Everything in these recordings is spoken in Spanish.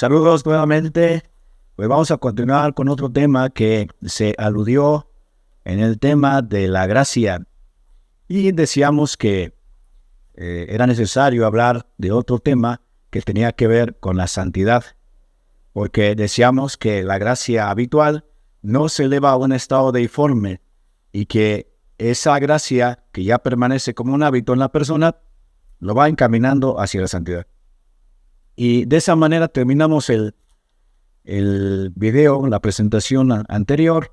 Saludos nuevamente. Pues vamos a continuar con otro tema que se aludió en el tema de la gracia. Y decíamos que era necesario hablar de otro tema que tenía que ver con la santidad. Porque decíamos que la gracia habitual no se eleva a un estado deiforme y que esa gracia que ya permanece como un hábito en la persona lo va encaminando hacia la santidad. Y de esa manera terminamos el video, la presentación anterior.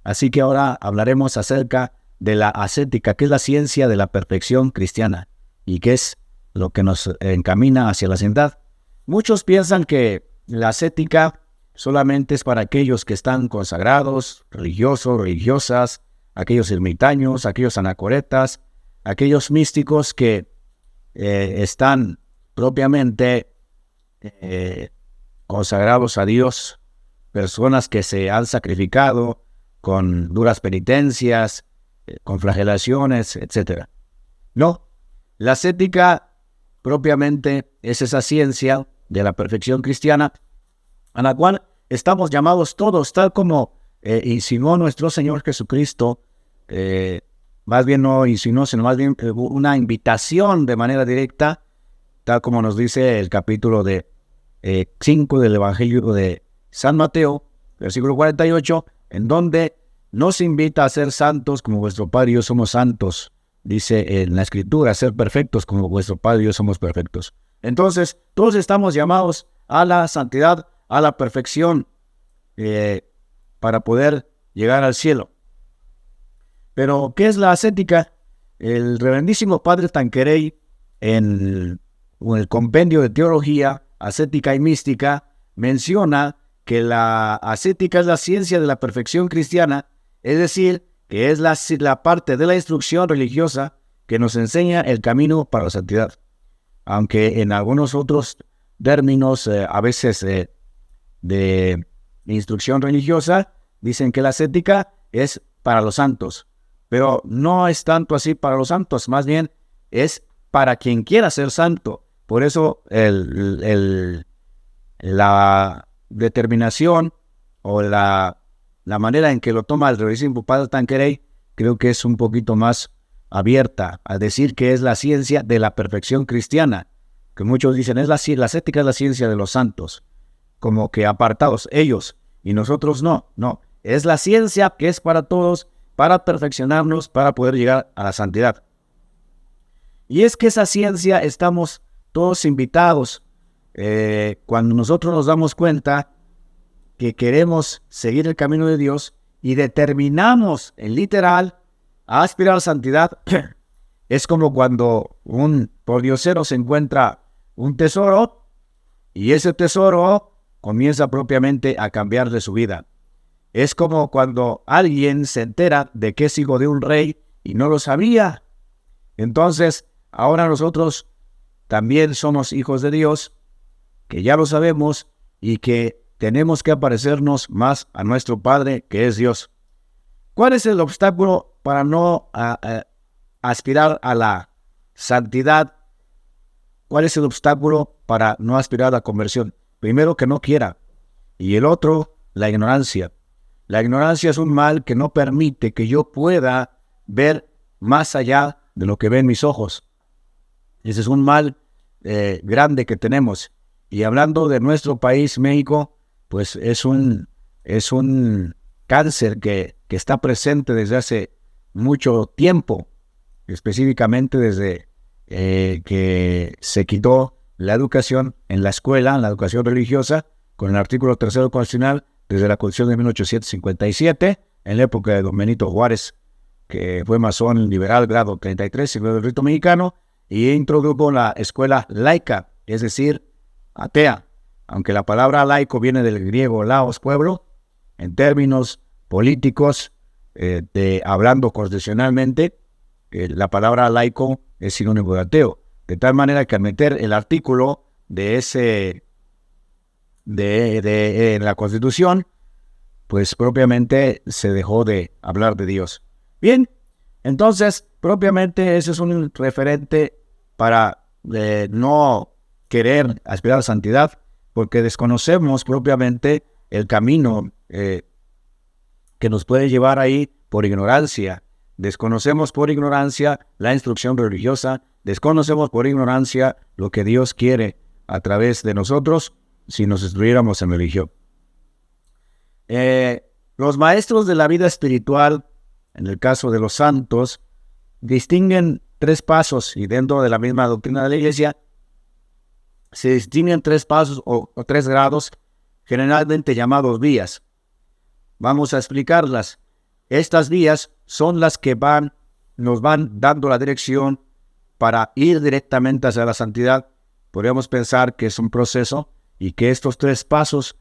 Así que ahora hablaremos acerca de la ascética, que es la ciencia de la perfección cristiana y que es lo que nos encamina hacia la santidad. Muchos piensan que la ascética solamente es para aquellos que están consagrados, religiosos, religiosas, aquellos ermitaños, aquellos anacoretas, aquellos místicos que están propiamente consagrados a Dios, personas que se han sacrificado con duras penitencias, con flagelaciones, etc. No, la ascética propiamente es esa ciencia de la perfección cristiana a la cual estamos llamados todos, tal como insinuó nuestro Señor Jesucristo, más bien no insinuó, sino más bien una invitación de manera directa, tal como nos dice el capítulo 5 del Evangelio de San Mateo, versículo 48, en donde nos invita a ser santos como vuestro Padre y yo somos santos. Dice en la Escritura, a ser perfectos como vuestro Padre y yo somos perfectos. Entonces, todos estamos llamados a la santidad, a la perfección, para poder llegar al cielo. Pero, ¿qué es la ascética? El reverendísimo Padre Tanqueray, en el compendio de teología ascética y mística, menciona que la ascética es la ciencia de la perfección cristiana, es decir, que es la parte de la instrucción religiosa que nos enseña el camino para la santidad. Aunque en algunos otros términos, a veces de instrucción religiosa, dicen que la ascética es para los santos, pero no es tanto así para los santos, más bien es para quien quiera ser santo. Por eso la determinación o la manera en que lo toma el reverendísimo Padre Tanqueray creo que es un poquito más abierta a decir que es la ciencia de la perfección cristiana, que muchos dicen la ascética es la ciencia de los santos, como que apartados ellos y nosotros no, es la ciencia que es para todos, para perfeccionarnos, para poder llegar a la santidad. Y es que esa ciencia estamos todos invitados cuando nosotros nos damos cuenta que queremos seguir el camino de Dios y determinamos en literal a aspirar a la santidad. Es como cuando un pordiosero se encuentra un tesoro y ese tesoro comienza propiamente a cambiar de su vida. Es como cuando alguien se entera de que es hijo de un rey y no lo sabía. Entonces, ahora nosotros también somos hijos de Dios, que ya lo sabemos y que tenemos que parecernos más a nuestro Padre, que es Dios. ¿Cuál es el obstáculo para no aspirar a la santidad? ¿Cuál es el obstáculo para no aspirar a la conversión? Primero, que no quiera. Y el otro, la ignorancia. La ignorancia es un mal que no permite que yo pueda ver más allá de lo que ven mis ojos. Ese es un mal grande que tenemos. Y hablando de nuestro país, México, pues es un cáncer que está presente desde hace mucho tiempo, específicamente desde que se quitó la educación en la escuela, la educación religiosa, con el artículo 3 constitucional, desde la Constitución de 1857, en la época de don Benito Juárez, que fue masón liberal grado 33, y del rito mexicano, y introdujo la escuela laica, es decir, atea, aunque la palabra laico viene del griego laos, pueblo, en términos políticos, hablando constitucionalmente, la palabra laico es sinónimo de ateo, de tal manera que al meter el artículo de la Constitución, pues propiamente se dejó de hablar de Dios. Bien, entonces propiamente ese es un referente para no querer aspirar a la santidad, porque desconocemos propiamente el camino que nos puede llevar ahí por ignorancia. Desconocemos por ignorancia la instrucción religiosa, desconocemos por ignorancia lo que Dios quiere a través de nosotros si nos instruyéramos en religión. Los maestros de la vida espiritual, en el caso de los santos, distinguen 3 pasos, y dentro de la misma doctrina de la Iglesia se distinguen 3 pasos o 3 grados, generalmente llamados vías. Vamos a explicarlas. Estas vías son las que nos van dando la dirección para ir directamente hacia la santidad. Podríamos pensar que es un proceso y que estos 3 pasos,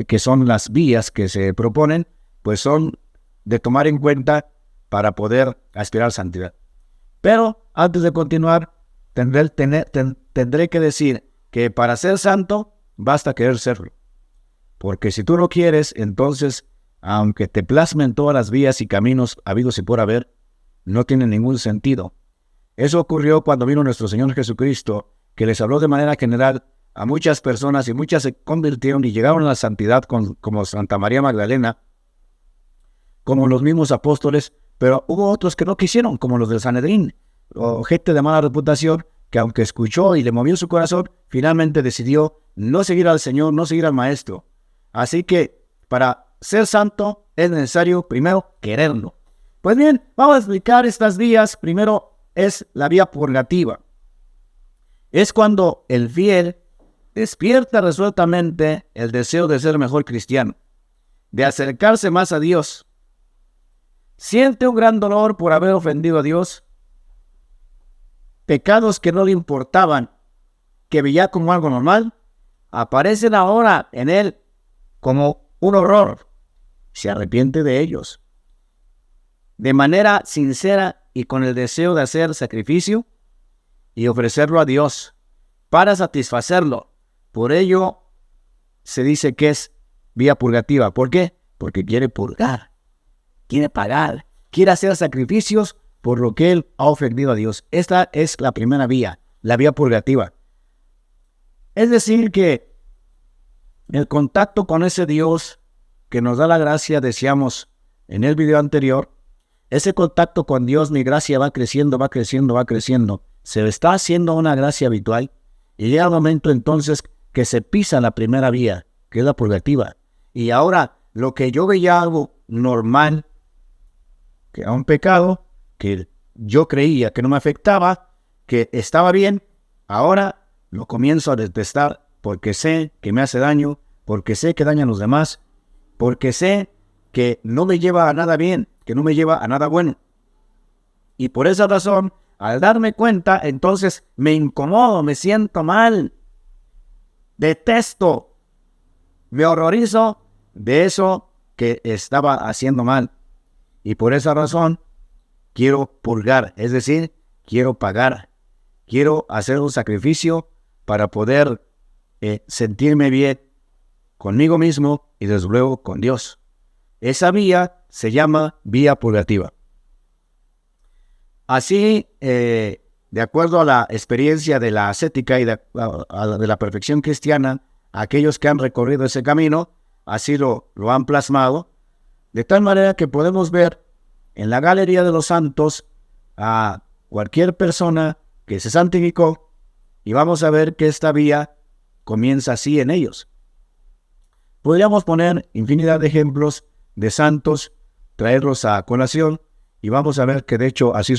que son las vías que se proponen, pues son de tomar en cuenta para poder aspirar a la santidad. Pero antes de continuar, tendré que decir que para ser santo basta querer serlo. Porque si tú no quieres, entonces, aunque te plasmen todas las vías y caminos habidos y por haber, no tiene ningún sentido. Eso ocurrió cuando vino nuestro Señor Jesucristo, que les habló de manera general a muchas personas, y muchas se convirtieron y llegaron a la santidad, como Santa María Magdalena, como los mismos apóstoles, pero hubo otros que no quisieron, como los del Sanedrín, o gente de mala reputación, que aunque escuchó y le movió su corazón, finalmente decidió no seguir al Señor, no seguir al Maestro. Así que para ser santo es necesario primero quererlo. Pues bien, vamos a explicar estas vías. Primero es la vía purgativa. Es cuando el fiel despierta resueltamente el deseo de ser mejor cristiano, de acercarse más a Dios. Siente un gran dolor por haber ofendido a Dios, pecados que no le importaban, que veía como algo normal, aparecen ahora en él como un horror. Se arrepiente de ellos. De manera sincera y con el deseo de hacer sacrificio y ofrecerlo a Dios para satisfacerlo. Por ello se dice que es vía purgativa. ¿Por qué? Porque quiere purgar, quiere pagar, quiere hacer sacrificios por lo que él ha ofendido a Dios. Esta es la primera vía, la vía purgativa. Es decir que el contacto con ese Dios que nos da la gracia, decíamos en el video anterior, ese contacto con Dios, mi gracia va creciendo, va creciendo, va creciendo. Se está haciendo una gracia habitual y llega el momento entonces que se pisa la primera vía, que es la purgativa. Y ahora lo que yo veía algo normal, que era un pecado, que yo creía que no me afectaba, que estaba bien, ahora lo comienzo a detestar porque sé que me hace daño, porque sé que daña a los demás, porque sé que no me lleva a nada bien, que no me lleva a nada bueno. Y por esa razón, al darme cuenta, entonces me incomodo, me siento mal, detesto, me horrorizo de eso que estaba haciendo mal. Y por esa razón, quiero purgar, es decir, quiero pagar, quiero hacer un sacrificio para poder sentirme bien conmigo mismo y desde luego con Dios. Esa vía se llama vía purgativa. Así, de acuerdo a la experiencia de la ascética y de la perfección cristiana, aquellos que han recorrido ese camino, así lo han plasmado, de tal manera que podemos ver en la galería de los santos a cualquier persona que se santificó, y vamos a ver que esta vía comienza así en ellos. Podríamos poner infinidad de ejemplos de santos, traerlos a colación, y vamos a ver que de hecho así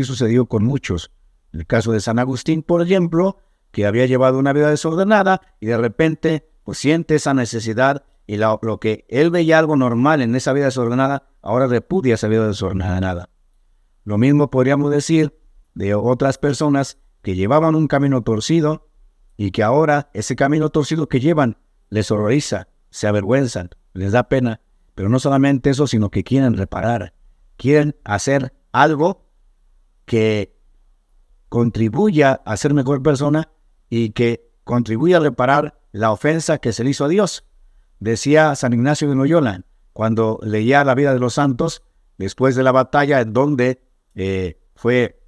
sucedió con muchos. El caso de San Agustín, por ejemplo, que había llevado una vida desordenada y de repente pues siente esa necesidad, y lo que él veía algo normal en esa vida desordenada, ahora repudia esa vida desordenada. Lo mismo podríamos decir de otras personas que llevaban un camino torcido y que ahora ese camino torcido que llevan les horroriza, se avergüenzan, les da pena. Pero no solamente eso, sino que quieren reparar, quieren hacer algo que contribuya a ser mejor persona y que contribuya a reparar la ofensa que se le hizo a Dios. Decía San Ignacio de Loyola, cuando leía la vida de los santos, después de la batalla en donde fue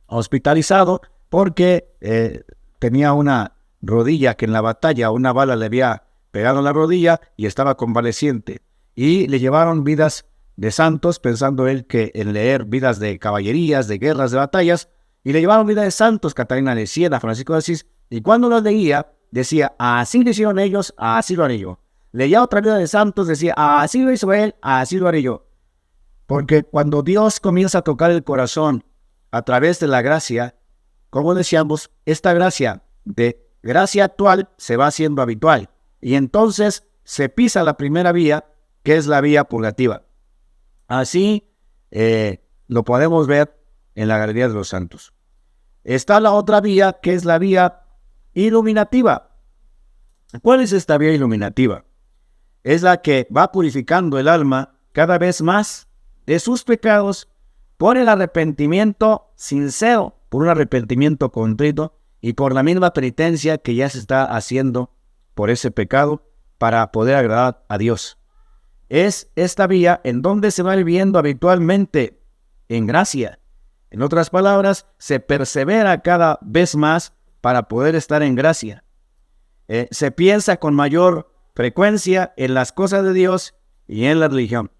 hospitalizado porque tenía una rodilla, que en la batalla una bala le había pegado en la rodilla y estaba convaleciente. Y le llevaron vidas de santos, pensando él que en leer vidas de caballerías, de guerras, de batallas, y le llevaron vidas de santos, Catalina de Siena, Francisco de Asís, y cuando los leía, decía, así lo hicieron ellos, así lo haré yo. Leía otra vida de santos, decía, así lo hizo él, así lo haré yo. Porque cuando Dios comienza a tocar el corazón a través de la gracia, como decíamos, esta gracia de gracia actual se va haciendo habitual. Y entonces se pisa la primera vía, que es la vía purgativa. Así lo podemos ver en la Galería de los Santos. Está la otra vía, que es la vía iluminativa. ¿Cuál es esta vía iluminativa? Es la que va purificando el alma cada vez más de sus pecados por el arrepentimiento sincero, por un arrepentimiento contrito y por la misma penitencia que ya se está haciendo por ese pecado para poder agradar a Dios. Es esta vía en donde se va viviendo habitualmente en gracia. En otras palabras, se persevera cada vez más para poder estar en gracia. Se piensa con mayor frecuencia en las cosas de Dios y en la religión.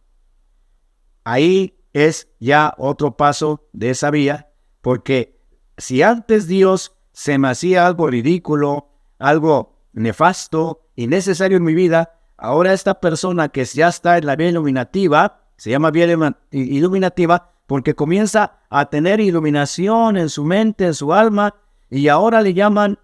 Ahí es ya otro paso de esa vía, porque si antes Dios se me hacía algo ridículo, algo nefasto, innecesario en mi vida, ahora esta persona que ya está en la vía iluminativa, se llama vía iluminativa porque comienza a tener iluminación en su mente, en su alma, y ahora le llaman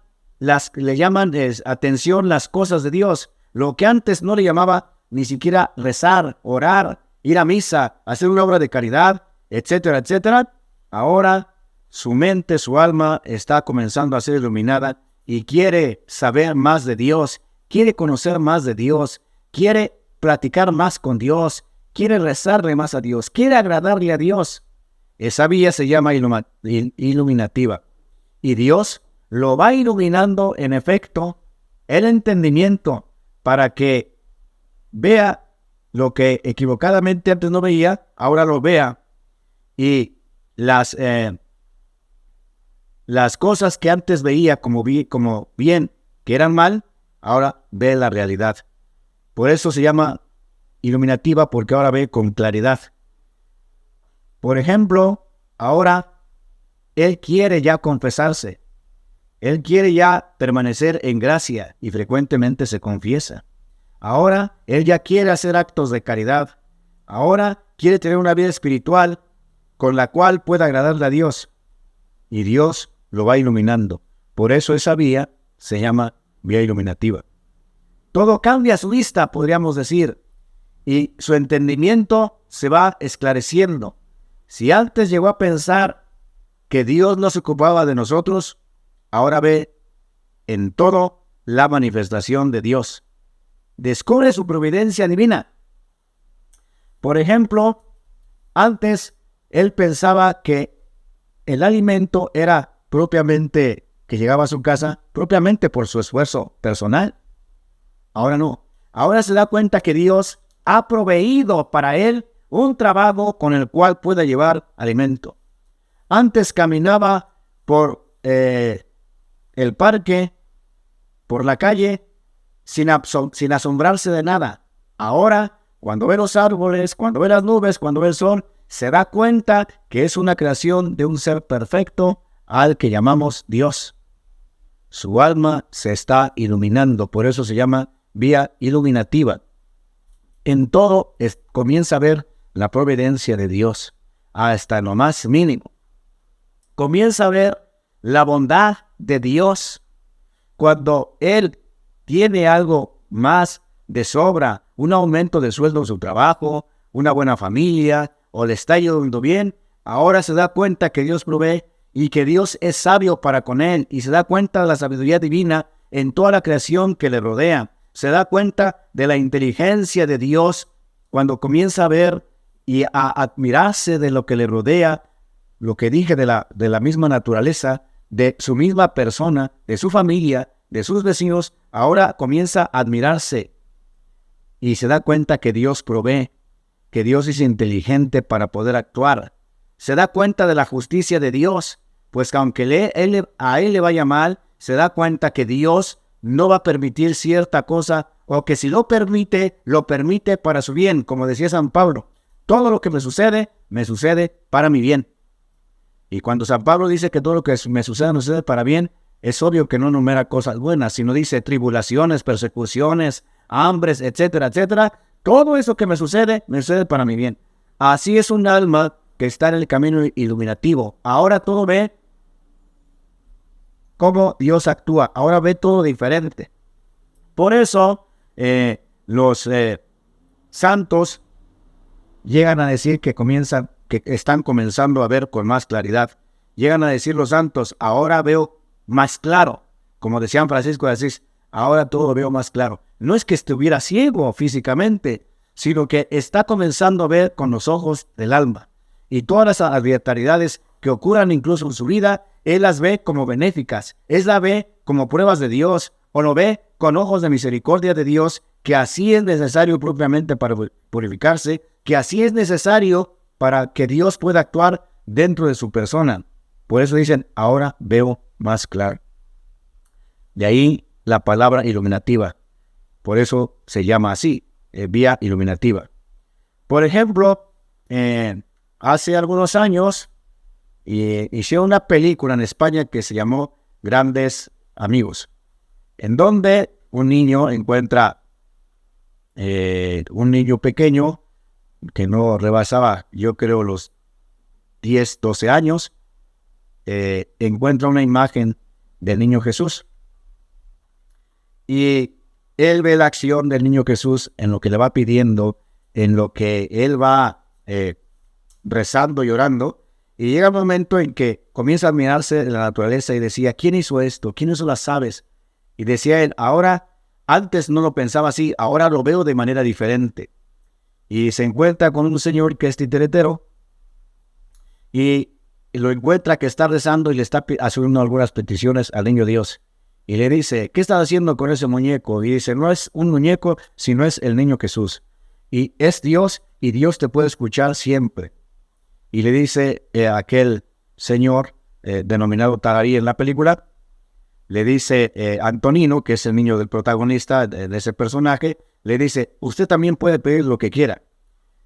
atención las cosas de Dios, lo que antes no le llamaba ni siquiera rezar, orar, ir a misa, hacer una obra de caridad, etcétera, etcétera. Ahora su mente, su alma está comenzando a ser iluminada y quiere saber más de Dios, quiere conocer más de Dios, quiere platicar más con Dios, quiere rezarle más a Dios, quiere agradarle a Dios. Esa vía se llama iluminativa. Y Dios lo va iluminando, en efecto, el entendimiento para que vea lo que equivocadamente antes no veía, ahora lo vea. Y las cosas que antes veía como bien, que eran mal, ahora ve la realidad. Por eso se llama iluminativa, porque ahora ve con claridad. Por ejemplo, ahora él quiere ya confesarse. Él quiere ya permanecer en gracia y frecuentemente se confiesa. Ahora él ya quiere hacer actos de caridad. Ahora quiere tener una vida espiritual con la cual pueda agradarle a Dios. Y Dios lo va iluminando. Por eso esa vía se llama vía iluminativa. Todo cambia a su vista, podríamos decir, y su entendimiento se va esclareciendo. Si antes llegó a pensar que Dios no se ocupaba de nosotros, ahora ve en todo la manifestación de Dios. Descubre su providencia divina. Por ejemplo, antes él pensaba que el alimento era propiamente, que llegaba a su casa, propiamente por su esfuerzo personal. Ahora no. Ahora se da cuenta que Dios ha proveído para él un trabajo con el cual pueda llevar alimento. Antes caminaba por el parque, por la calle, sin asombrarse de nada. Ahora, cuando ve los árboles, cuando ve las nubes, cuando ve el sol, se da cuenta que es una creación de un ser perfecto al que llamamos Dios. Su alma se está iluminando, por eso se llama vía iluminativa. En todo comienza a ver la providencia de Dios, hasta lo más mínimo. Comienza a ver la bondad de Dios. Cuando Él tiene algo más de sobra, un aumento de sueldo en su trabajo, una buena familia, o le está yendo bien, ahora se da cuenta que Dios provee y que Dios es sabio para con él, y se da cuenta de la sabiduría divina en toda la creación que le rodea. Se da cuenta de la inteligencia de Dios cuando comienza a ver y a admirarse de lo que le rodea, lo que dije de la misma naturaleza, de su misma persona, de su familia, de sus vecinos. Ahora comienza a admirarse y se da cuenta que Dios provee, que Dios es inteligente para poder actuar. Se da cuenta de la justicia de Dios, pues aunque a él le vaya mal, se da cuenta que Dios no va a permitir cierta cosa, o que si lo permite para su bien, como decía San Pablo. Todo lo que me sucede para mi bien. Y cuando San Pablo dice que todo lo que me sucede para bien, es obvio que no enumera cosas buenas, sino dice tribulaciones, persecuciones, hambres, etcétera, etcétera. Todo eso que me sucede para mi bien. Así es un alma que está en el camino iluminativo. Ahora todo ve cómo Dios actúa. Ahora ve todo diferente. Por eso los santos llegan a decir que están comenzando a ver con más claridad. Llegan a decir los santos, ahora veo más claro. Como decía San Francisco de Asís, ahora todo veo más claro. No es que estuviera ciego físicamente, sino que está comenzando a ver con los ojos del alma. Y todas las arbitrariedades que ocurran incluso en su vida, él las ve como benéficas. Él las ve como pruebas de Dios, o lo ve con ojos de misericordia de Dios, que así es necesario propiamente para purificarse, que así es necesario para que Dios pueda actuar dentro de su persona. Por eso dicen, ahora veo más claro. De ahí la palabra iluminativa. Por eso se llama así, vía iluminativa. Por ejemplo, hace algunos años hice una película en España que se llamó Grandes Amigos, en donde un niño encuentra un niño pequeño que no rebasaba, yo creo, los 10, 12 años, encuentra una imagen del niño Jesús. Y él ve la acción del niño Jesús en lo que le va pidiendo, en lo que él va rezando y orando. Y llega un momento en que comienza a admirarse de la naturaleza y decía, ¿quién hizo esto? ¿Quién hizo las aves? Y decía él, ahora, antes no lo pensaba así, ahora lo veo de manera diferente. Y se encuentra con un señor que es titiritero y lo encuentra que está rezando y le está haciendo algunas peticiones al niño Dios. Y le dice, ¿qué estás haciendo con ese muñeco? Y dice, no es un muñeco, sino es el niño Jesús. Y es Dios, y Dios te puede escuchar siempre. Y le dice aquel señor, denominado Tagarí en la película, le dice Antonino, que es el niño del protagonista de ese personaje, le dice, usted también puede pedir lo que quiera.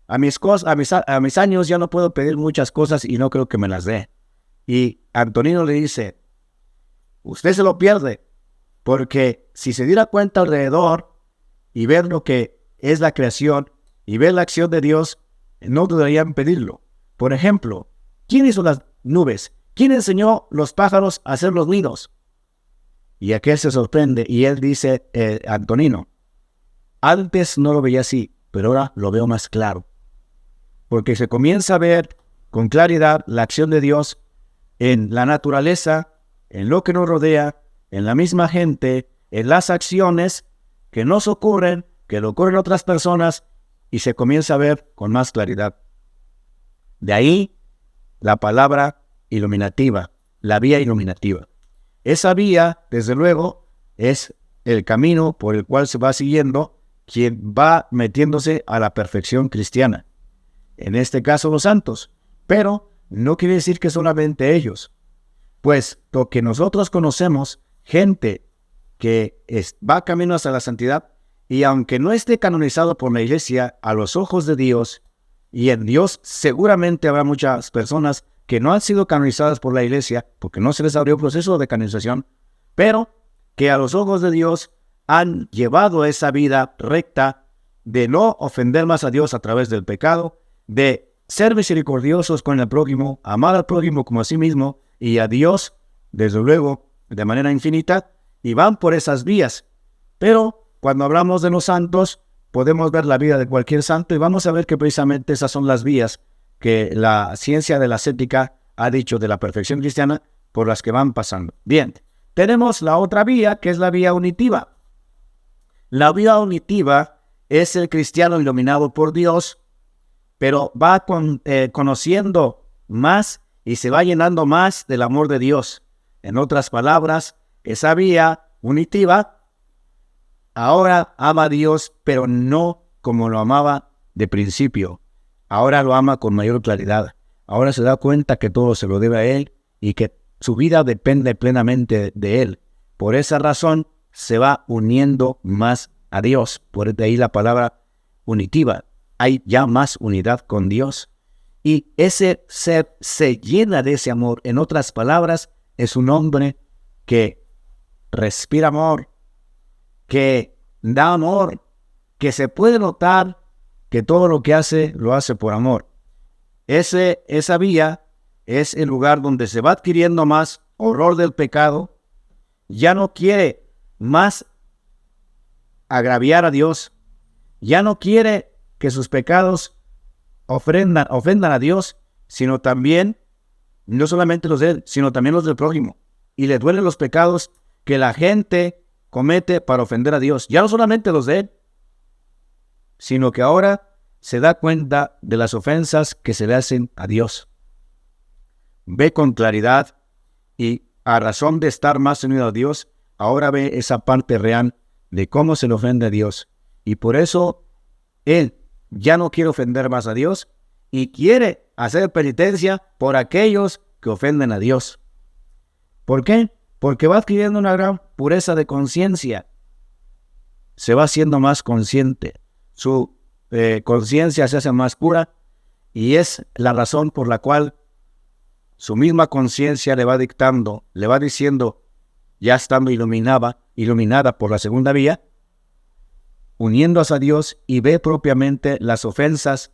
A mis años ya no puedo pedir muchas cosas y no creo que me las dé. Y Antonino le dice, usted se lo pierde, porque si se diera cuenta alrededor y ver lo que es la creación y ver la acción de Dios, no dudarían en pedirlo. Por ejemplo, ¿quién hizo las nubes? ¿Quién enseñó los pájaros a hacer los nidos? Y aquel se sorprende y él dice, Antonino, antes no lo veía así, pero ahora lo veo más claro. Porque se comienza a ver con claridad la acción de Dios en la naturaleza, en lo que nos rodea, en la misma gente, en las acciones que nos ocurren, que le ocurren a otras personas, y se comienza a ver con más claridad. De ahí la palabra iluminativa, la vía iluminativa. Esa vía, desde luego, es el camino por el cual se va siguiendo quien va metiéndose a la perfección cristiana. En este caso los santos, pero no quiere decir que solamente ellos. Pues lo que nosotros conocemos, gente que va camino hacia la santidad, y aunque no esté canonizado por la Iglesia, a los ojos de Dios, y en Dios seguramente habrá muchas personas que no han sido canonizadas por la Iglesia, porque no se les abrió proceso de canonización, pero que a los ojos de Dios han llevado esa vida recta de no ofender más a Dios a través del pecado, de ser misericordiosos con el prójimo, amar al prójimo como a sí mismo, y a Dios, desde luego, de manera infinita, y van por esas vías. Pero cuando hablamos de los santos, podemos ver la vida de cualquier santo y vamos a ver que precisamente esas son las vías que la ciencia de la ascética ha dicho de la perfección cristiana por las que van pasando. Bien, tenemos la otra vía, que es la vía unitiva. La vía unitiva es el cristiano iluminado por Dios, pero va conociendo más y se va llenando más del amor de Dios. En otras palabras, esa vía unitiva ahora ama a Dios, pero no como lo amaba de principio. Ahora lo ama con mayor claridad. Ahora se da cuenta que todo se lo debe a Él y que su vida depende plenamente de Él. por esa razón se va uniendo más a Dios. Por de ahí la palabra unitiva. Hay ya más unidad con Dios. Y ese ser se llena de ese amor. En otras palabras, es un hombre que respira amor, que da amor, que se puede notar que todo lo que hace, lo hace por amor. Esa vía es el lugar donde se va adquiriendo más horror del pecado. Ya no quiere más agraviar a Dios. Ya no quiere que sus pecados ofendan a Dios, sino también, no solamente los de él, sino también los del prójimo. Y le duelen los pecados que la gente comete para ofender a Dios. Ya no solamente los de él, sino que ahora se da cuenta de las ofensas que se le hacen a Dios. Ve con claridad y a razón de estar más unido a Dios, ahora ve esa parte real de cómo se le ofende a Dios. Y por eso él ya no quiere ofender más a Dios y quiere hacer penitencia por aquellos que ofenden a Dios. ¿Por qué? Porque va adquiriendo una gran pureza de conciencia. Se va haciendo más consciente. Su conciencia se hace más pura y es la razón por la cual su misma conciencia le va dictando, le va diciendo, ya estando iluminada por la segunda vía, uniéndose a Dios, y ve propiamente las ofensas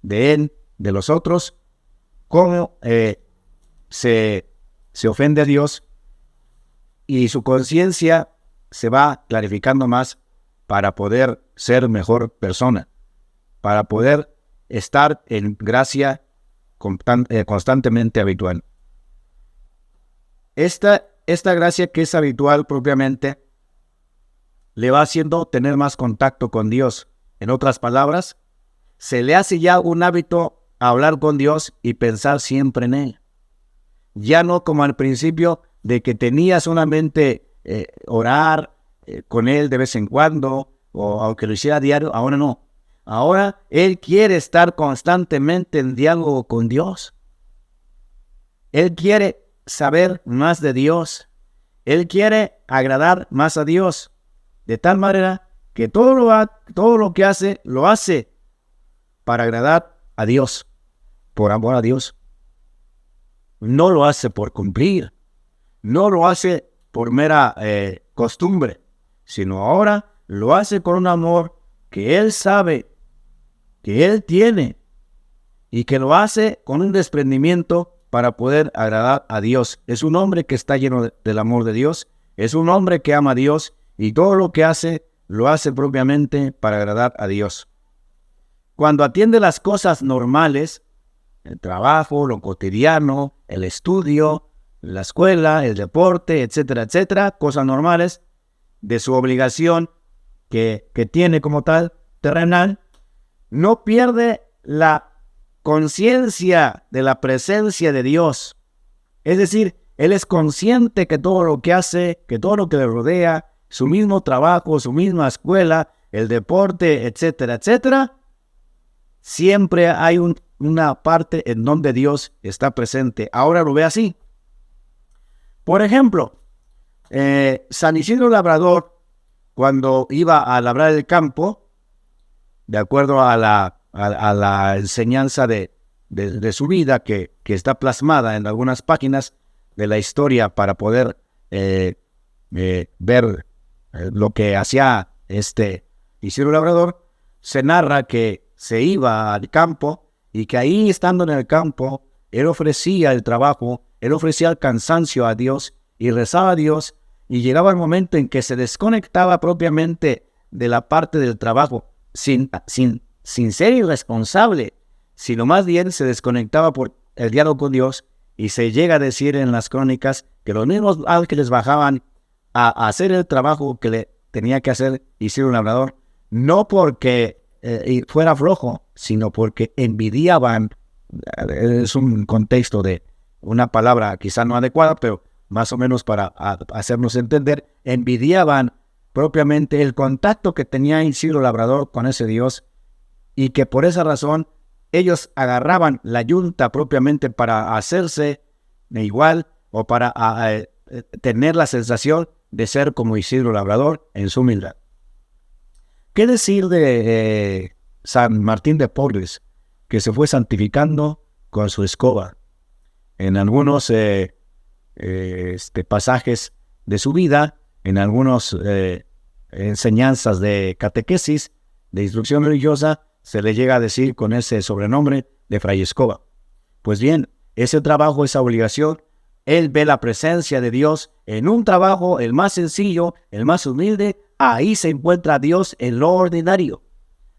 de él, de los otros, cómo se ofende a Dios, y su conciencia se va clarificando más para poder ser mejor persona, para poder estar en gracia constantemente habitual. Esta gracia que es habitual propiamente le va haciendo tener más contacto con Dios. En otras palabras, se le hace ya un hábito hablar con Dios y pensar siempre en Él. Ya no como al principio de que tenía solamente orar con Él de vez en cuando, o aunque lo hiciera a diario, ahora no. Ahora Él quiere estar constantemente en diálogo con Dios. Él quiere saber más de Dios. Él quiere agradar más a Dios. De tal manera que todo lo que hace, lo hace para agradar a Dios, por amor a Dios. No lo hace por cumplir, no lo hace por mera costumbre, sino ahora lo hace con un amor que Él sabe, que Él tiene, y que lo hace con un desprendimiento para poder agradar a Dios. Es un hombre que está lleno del amor de Dios, es un hombre que ama a Dios, y todo lo que hace, lo hace propiamente para agradar a Dios. Cuando atiende las cosas normales, el trabajo, lo cotidiano, el estudio, la escuela, el deporte, etcétera, etcétera, cosas normales de su obligación que tiene como tal, terrenal, no pierde la conciencia de la presencia de Dios. Es decir, él es consciente que todo lo que hace, que todo lo que le rodea, su mismo trabajo, su misma escuela, el deporte, etcétera, etcétera, siempre hay una parte en donde Dios está presente. Ahora lo ve así. Por ejemplo, San Isidro Labrador, cuando iba a labrar el campo, de acuerdo a la enseñanza de su vida que está plasmada en algunas páginas de la historia para poder ver lo que hacía Isidro Labrador, se narra que se iba al campo y que ahí, estando en el campo, él ofrecía el trabajo, él ofrecía el cansancio a Dios y rezaba a Dios, y llegaba el momento en que se desconectaba propiamente de la parte del trabajo sin ser irresponsable, sino más bien se desconectaba por el diálogo con Dios, y se llega a decir en las crónicas que los mismos ángeles bajaban a hacer el trabajo que le tenía que hacer Isidro Labrador, no porque fuera flojo, sino porque envidiaban. Es un contexto de una palabra quizá no adecuada, pero más o menos para hacernos entender, envidiaban propiamente el contacto que tenía Isidro Labrador con ese Dios, y que por esa razón ellos agarraban la yunta propiamente para hacerse igual, o para tener la sensación de ser como Isidro Labrador en su humildad. ¿Qué decir de San Martín de Porres, que se fue santificando con su escoba? En algunos pasajes de su vida, en algunas enseñanzas de catequesis, de instrucción religiosa, se le llega a decir con ese sobrenombre de Fray Escoba. Pues bien, ese trabajo, esa obligación, él ve la presencia de Dios en un trabajo, el más sencillo, el más humilde. Ahí se encuentra Dios en lo ordinario.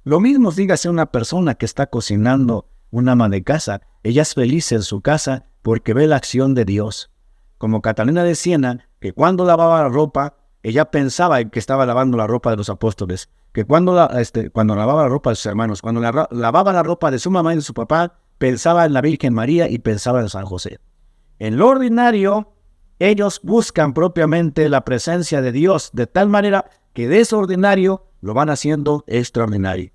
Lo mismo dígase una persona que está cocinando una ama de casa. Ella es feliz en su casa porque ve la acción de Dios. Como Catalina de Siena, que cuando lavaba la ropa, ella pensaba que estaba lavando la ropa de los apóstoles. Que cuando lavaba la ropa de sus hermanos, cuando lavaba la ropa de su mamá y de su papá, pensaba en la Virgen María y pensaba en San José. En lo ordinario, ellos buscan propiamente la presencia de Dios de tal manera que de eso ordinario lo van haciendo extraordinario.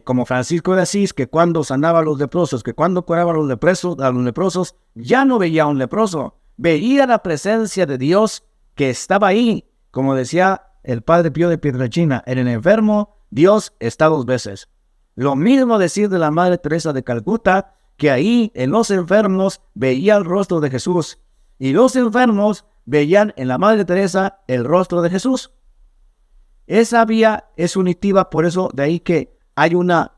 Como Francisco de Asís, que cuando sanaba a los leprosos, que cuando curaba a los leprosos, ya no veía a un leproso, veía la presencia de Dios que estaba ahí. Como decía el padre Pío de Pietrelcina, en el enfermo, Dios está 2 veces. Lo mismo decir de la Madre Teresa de Calcuta, que ahí en los enfermos veía el rostro de Jesús, y los enfermos veían en la Madre Teresa el rostro de Jesús. Esa vía es unitiva, por eso de ahí que hay una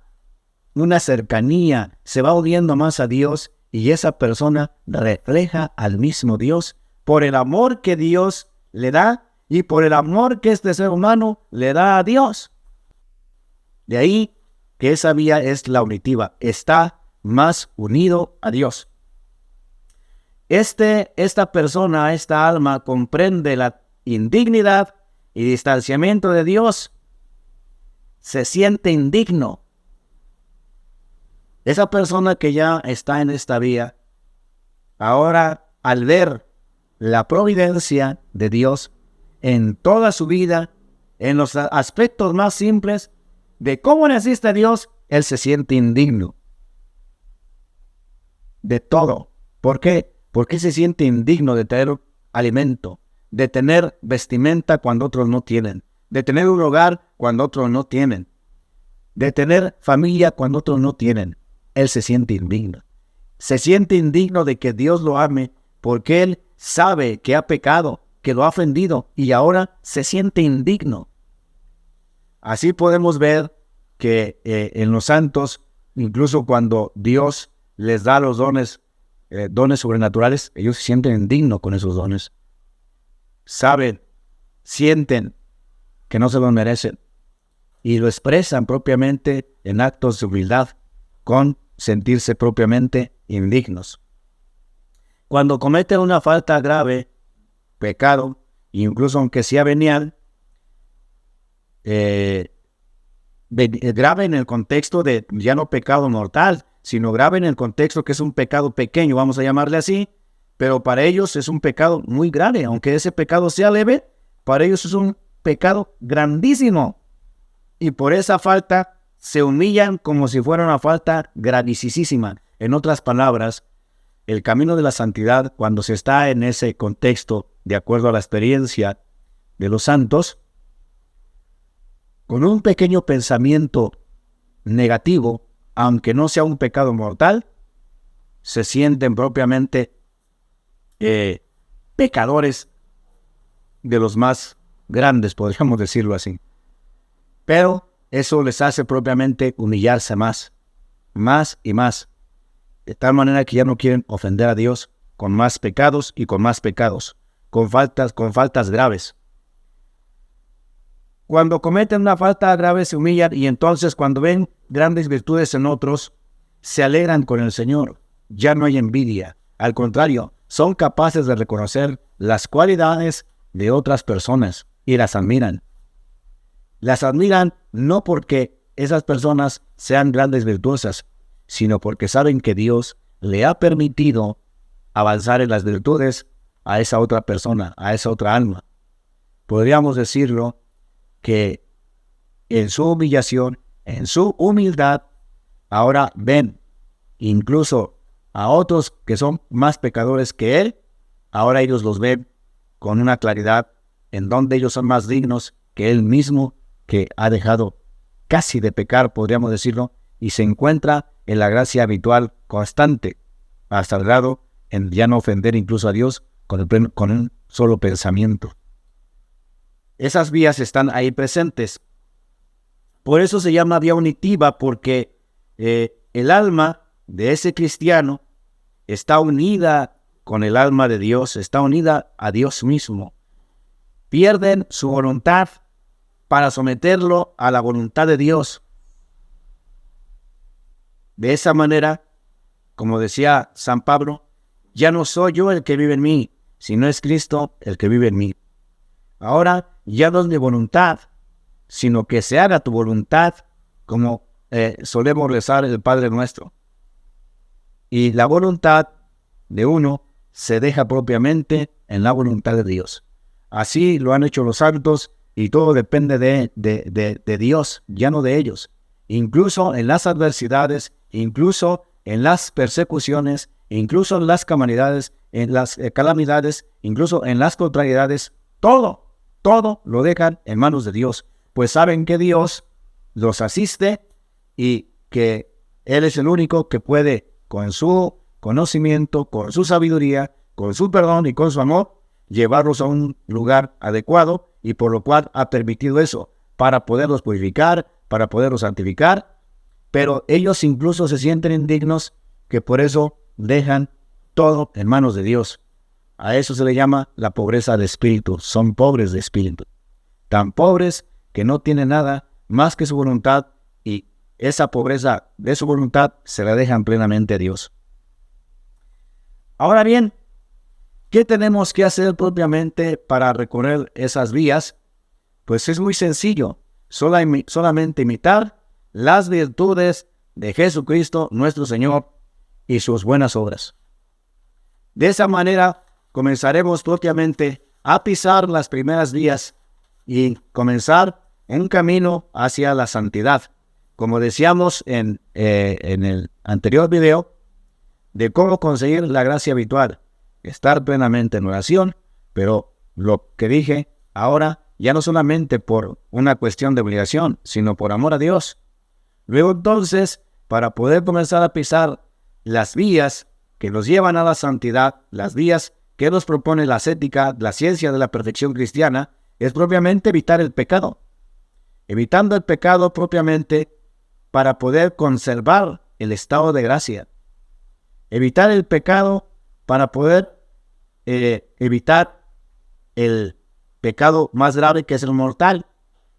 cercanía, se va uniendo más a Dios, y esa persona refleja al mismo Dios por el amor que Dios le da y por el amor que este ser humano le da a Dios. De ahí que esa vía es la unitiva, está más unido a Dios. Esta persona, esta alma, comprende la indignidad y distanciamiento de Dios. Se siente indigno. Esa persona que ya está en esta vía, ahora al ver la providencia de Dios en toda su vida, en los aspectos más simples de cómo necesita Dios, él se siente indigno de todo. ¿Por qué? Porque se siente indigno de tener alimento, de tener vestimenta cuando otros no tienen, de tener un hogar cuando otros no tienen, de tener familia cuando otros no tienen. Él se siente indigno. Se siente indigno de que Dios lo ame porque él sabe que ha pecado, que lo ha ofendido y ahora se siente indigno. Así podemos ver que en los santos, incluso cuando Dios les da los dones sobrenaturales, ellos se sienten indignos con esos dones. Saben, sienten que no se los merecen y lo expresan propiamente en actos de humildad, con sentirse propiamente indignos. Cuando cometen una falta grave, pecado, incluso aunque sea venial, grave en el contexto de ya no pecado mortal, sino grave en el contexto que es un pecado pequeño, vamos a llamarle así, pero para ellos es un pecado muy grave, aunque ese pecado sea leve, para ellos es un pecado grandísimo, y por esa falta se humillan como si fuera una falta gravísima. En otras palabras, el camino de la santidad, cuando se está en ese contexto, de acuerdo a la experiencia de los santos, con un pequeño pensamiento negativo, aunque no sea un pecado mortal, se sienten propiamente pecadores de los más grandes, podríamos decirlo así. Pero eso les hace propiamente humillarse más y más, de tal manera que ya no quieren ofender a Dios con más pecados y con más pecados, con faltas graves. Cuando cometen una falta grave se humillan y entonces cuando ven grandes virtudes en otros, se alegran con el Señor. Ya no hay envidia. Al contrario, son capaces de reconocer las cualidades de otras personas y las admiran. Las admiran no porque esas personas sean grandes virtuosas, sino porque saben que Dios le ha permitido avanzar en las virtudes a esa otra persona, a esa otra alma. Podríamos decirlo que en su humillación, en su humildad, ahora ven incluso a otros que son más pecadores que él, ahora ellos los ven con una claridad en donde ellos son más dignos que Él mismo, que ha dejado casi de pecar, podríamos decirlo, y se encuentra en la gracia habitual constante, hasta el grado en ya no ofender incluso a Dios con un solo pensamiento. Esas vías están ahí presentes. Por eso se llama vía unitiva, porque el alma de ese cristiano está unida con el alma de Dios, está unida a Dios mismo. Pierden su voluntad para someterlo a la voluntad de Dios. De esa manera, como decía San Pablo, ya no soy yo el que vive en mí, sino es Cristo el que vive en mí. Ahora ya no es mi voluntad, sino que se haga tu voluntad, como solemos rezar el Padre Nuestro. Y la voluntad de uno se deja propiamente en la voluntad de Dios. Así lo han hecho los santos, y todo depende de Dios, ya no de ellos. Incluso en las adversidades, incluso en las persecuciones, incluso en las calamidades, incluso en las contrariedades, todo lo dejan en manos de Dios, pues saben que Dios los asiste y que Él es el único que puede, con su conocimiento, con su sabiduría, con su perdón y con su amor, llevarlos a un lugar adecuado, y por lo cual ha permitido eso, para poderlos purificar, para poderlos santificar, pero ellos incluso se sienten indignos, que por eso dejan todo en manos de Dios. A eso se le llama la pobreza de espíritu. Son pobres de espíritu, tan pobres que no tienen nada más que su voluntad, y esa pobreza de su voluntad se la dejan plenamente a Dios. Ahora bien, ¿qué tenemos que hacer propiamente para recorrer esas vías? Pues es muy sencillo, solamente imitar las virtudes de Jesucristo nuestro Señor y sus buenas obras. De esa manera comenzaremos propiamente a pisar las primeras vías y comenzar un camino hacia la santidad. Como decíamos en el anterior video, de cómo conseguir la gracia habitual, estar plenamente en oración, pero lo que dije ahora, ya no solamente por una cuestión de obligación, sino por amor a Dios. Luego entonces, para poder comenzar a pisar las vías que nos llevan a la santidad, las vías que nos propone la ascética, la ciencia de la perfección cristiana, es propiamente evitar el pecado. Evitando el pecado propiamente para poder conservar el estado de gracia. Evitar el pecado para poder evitar el pecado más grave, que es el mortal.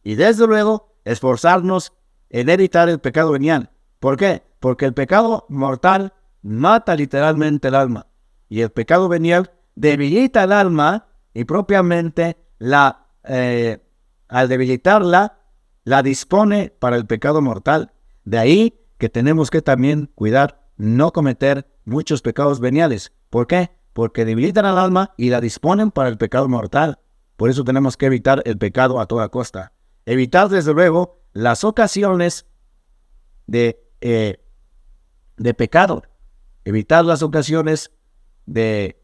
Y desde luego, esforzarnos en evitar el pecado venial. ¿Por qué? Porque el pecado mortal mata literalmente el alma. Y el pecado venial debilita el alma, y propiamente al debilitarla, la dispone para el pecado mortal. De ahí que tenemos que también cuidar no cometer muchos pecados veniales. ¿Por qué? Porque debilitan al alma y la disponen para el pecado mortal. Por eso tenemos que evitar el pecado a toda costa. Evitar, desde luego, las ocasiones de pecado. Evitar las ocasiones de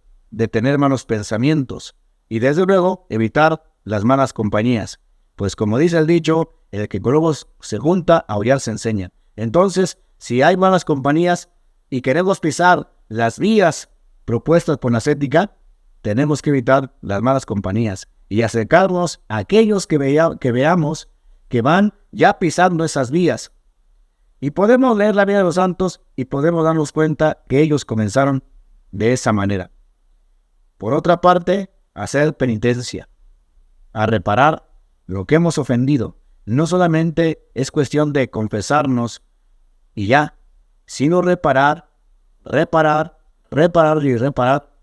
tener malos pensamientos. Y desde luego, evitar las malas compañías. Pues como dice el dicho, el que con lobos se junta, a aullar se enseña. Entonces, si hay malas compañías y queremos pisar las vías propuestas por la ascética, tenemos que evitar las malas compañías y acercarnos a aquellos que veamos que van ya pisando esas vías. Y podemos leer la vida de los santos y podemos darnos cuenta que ellos comenzaron de esa manera. Por otra parte, hacer penitencia, a reparar lo que hemos ofendido. No solamente es cuestión de confesarnos y ya, sino reparar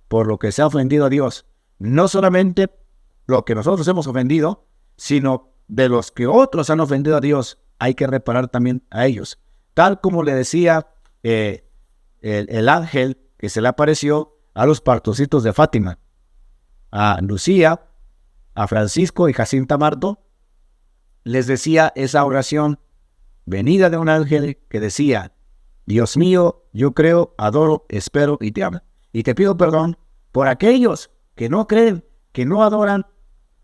por lo que se ha ofendido a Dios. No solamente lo que nosotros hemos ofendido, sino de los que otros han ofendido a Dios, hay que reparar también a ellos. Tal como le decía el ángel que se le apareció a los pastorcitos de Fátima, a Lucía, a Francisco y Jacinta Marto, les decía esa oración venida de un ángel que decía: Dios mío, yo creo, adoro, espero y te amo. Y te pido perdón por aquellos que no creen, que no adoran,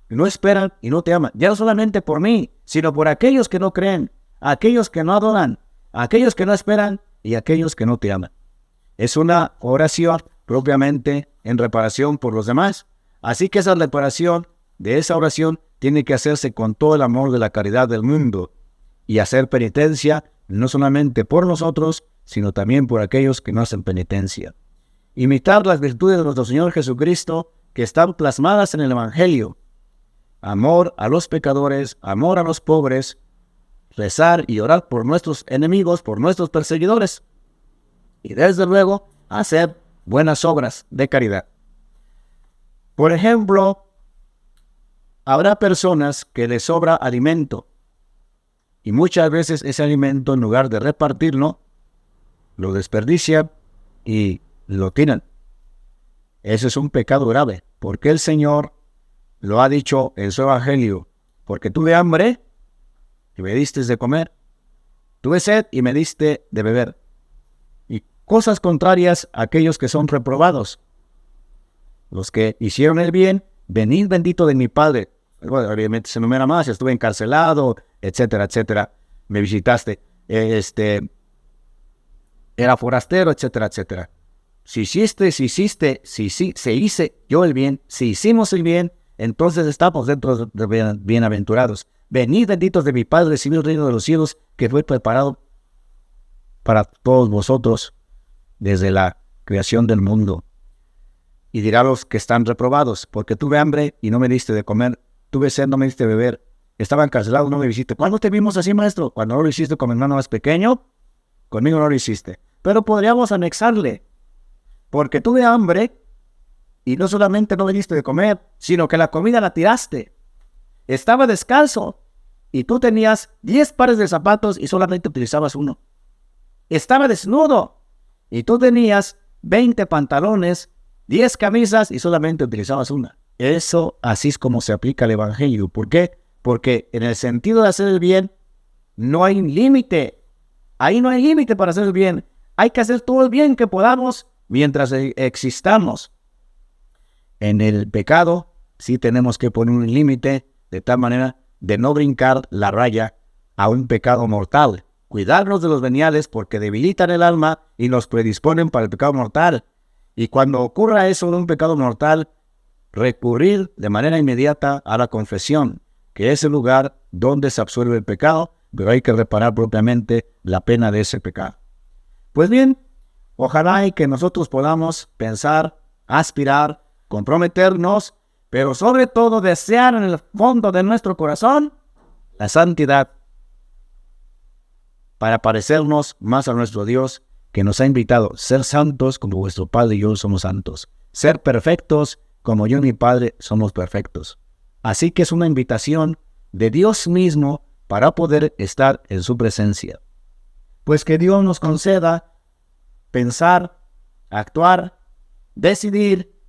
no esperan y no te aman. Ya no solamente por mí, sino por aquellos que no creen, aquellos que no adoran, aquellos que no esperan y aquellos que no te aman. Es una oración propiamente en reparación por los demás. Así que esa reparación de esa oración tiene que hacerse con todo el amor de la caridad del mundo y hacer penitencia no solamente por nosotros, sino también por aquellos que no hacen penitencia. Imitar las virtudes de nuestro Señor Jesucristo que están plasmadas en el Evangelio. Amor a los pecadores, amor a los pobres, rezar y orar por nuestros enemigos, por nuestros perseguidores. Y desde luego, hacer buenas obras de caridad. Por ejemplo, habrá personas que les sobra alimento y muchas veces ese alimento, en lugar de repartirlo, lo desperdician y lo tiran. Eso es un pecado grave, porque el Señor lo ha dicho en su Evangelio: porque tuve hambre y me diste de comer, tuve sed y me diste de beber. Y cosas contrarias a aquellos que son reprobados. Los que hicieron el bien, venid bendito de mi Padre. Bueno, obviamente se enumera más: estuve encarcelado, etcétera, etcétera. Me visitaste, era forastero, etcétera, etcétera. Si se hice yo el bien, si hicimos el bien, entonces estamos dentro de bienaventurados. Venid benditos de mi Padre, recibid el reino de los cielos que fue preparado para todos vosotros desde la creación del mundo. Y dirá a los que están reprobados: porque tuve hambre y no me diste de comer, tuve sed, no me diste de beber, estaba encarcelado, no me visitaste. ¿Cuándo te vimos así, maestro? Cuando no lo hiciste con mi hermano más pequeño, conmigo no lo hiciste. Pero podríamos anexarle: porque tuve hambre y no solamente no me diste de comer, sino que la comida la tiraste. Estaba descalzo y tú tenías 10 pares de zapatos y solamente utilizabas uno. Estaba desnudo y tú tenías 20 pantalones, 10 camisas y solamente utilizabas una. Eso así es como se aplica el Evangelio. ¿Por qué? Porque en el sentido de hacer el bien no hay límite. Ahí no hay límite para hacer el bien. Hay que hacer todo el bien que podamos mientras existamos. En el pecado sí tenemos que poner un límite de tal manera de no brincar la raya a un pecado mortal. Cuidarnos de los veniales porque debilitan el alma y nos predisponen para el pecado mortal. Y cuando ocurra eso de un pecado mortal, recurrir de manera inmediata a la confesión, que es el lugar donde se absuelve el pecado, pero hay que reparar propiamente la pena de ese pecado. Pues bien, ojalá y que nosotros podamos pensar, aspirar, comprometernos, pero sobre todo desear en el fondo de nuestro corazón la santidad para parecernos más a nuestro Dios, que nos ha invitado a ser santos como vuestro Padre y yo somos santos, ser perfectos como yo y mi Padre somos perfectos. Así que es una invitación de Dios mismo para poder estar en su presencia. Pues que Dios nos conceda pensar, actuar, decidir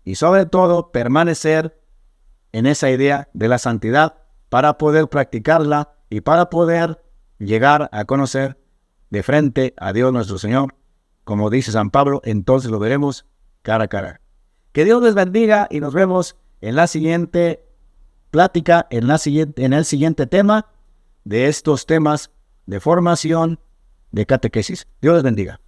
y sobre todo permanecer en esa idea de la santidad para poder practicarla y para poder llegar a conocer de frente a Dios nuestro Señor. Como dice San Pablo, entonces lo veremos cara a cara. Que Dios les bendiga y nos vemos en la siguiente plática, en el siguiente tema de estos temas de formación de catequesis. Dios les bendiga.